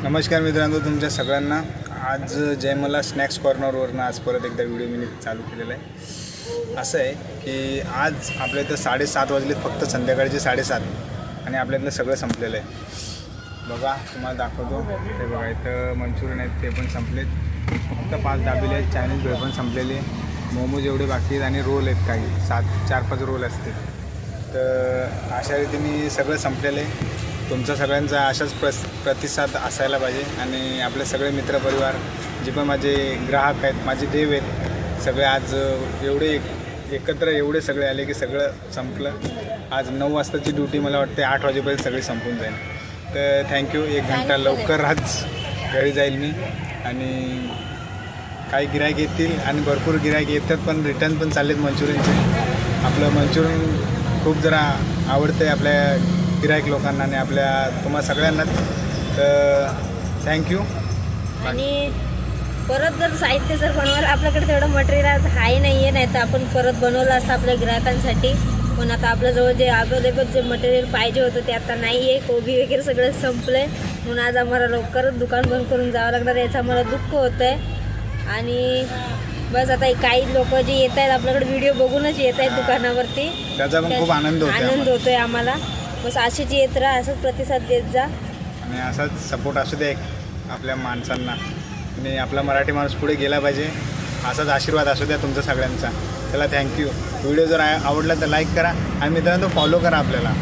नमस्कार मित्रांनो, तुमच्या सगळ्यांना आज जयमला स्नॅक्स कॉर्नरवरनं आज परत एकदा व्हिडिओ मी चालू केलेला आहे. असं आहे की आज आपल्या इथं 7:30 वाजलेत, फक्त संध्याकाळचे 7:30 आणि आपल्या इथलं सगळं संपलेलं आहे. बघा तुम्हाला दाखवतो, ते बघा इथं मंचुरियन आहेत ते पण संपलेत, फक्त 5 दाबेले आहेत, चायनीज भेळ पण संपलेली आहे, मोमोज एवढे बाकी आहेत आणि रोल आहेत काही 4-5 रोल असतील. तर अशा रीतीने सगळं संपलेलं आहे. तुमचा सगळ्यांचा अशाच प्रतिसाद असायला पाहिजे आणि आपले सगळे मित्रपरिवार जे पण माझे ग्राहक आहेत, माझे देव आहेत, सगळे आज एवढे एकत्र एवढे सगळे आले की सगळं संपलं. आज 9 वाजताची ड्युटी मला वाटते 8 वाजेपर्यंत सगळी संपून जाईल. तर थँक्यू. 1 घंटा लवकर आज घरी जाईल मी आणि काही गिराईक येतील आणि भरपूर गिराईक येतात, पण रिटर्न पण चाललेत मंचुरियनचे. आपलं मंचुरियन खूप जरा आवडतं आहे आपल्या गिराईक लोकांना आणि आपल्या तुम्हाला सगळ्यांनाच. तर थँक्यू. आणि परत जर साहित्य जर बनवायला आपल्याकडे तेवढं मटेरियल आज आहे नाही आहे, नाही तर आपण परत बनवलं असतं आपल्या ग्राहकांसाठी. पण आता आपल्याजवळ जे अवेलेबल जे मटेरियल पाहिजे होतं ते आता नाही आहे. कोबी वगैरे सगळं संपलं आहे, म्हणून आज आम्हाला लवकरच दुकान बंद करून जावं लागणार, याचं आम्हाला दुःख होतं आहे. आणि बस आता काही लोक जे येत आहेत आपल्याकडे व्हिडिओ बघूनच येत आहेत दुकानावरती, त्याचा पण खूप आनंद होतोय आम्हाला. बस अशीच येत राहा, असंच प्रतिसाद देत जा आणि असाच सपोर्ट असू दे आपल्या माणसांना आणि आपला मराठी माणूस पुढे गेला पाहिजे, असाच आशीर्वाद असू द्या तुमचा सगळ्यांचा. चला थँक्यू. व्हिडिओ जर आवडला तर लाईक करा आणि मित्रांनो फॉलो करा आपल्याला.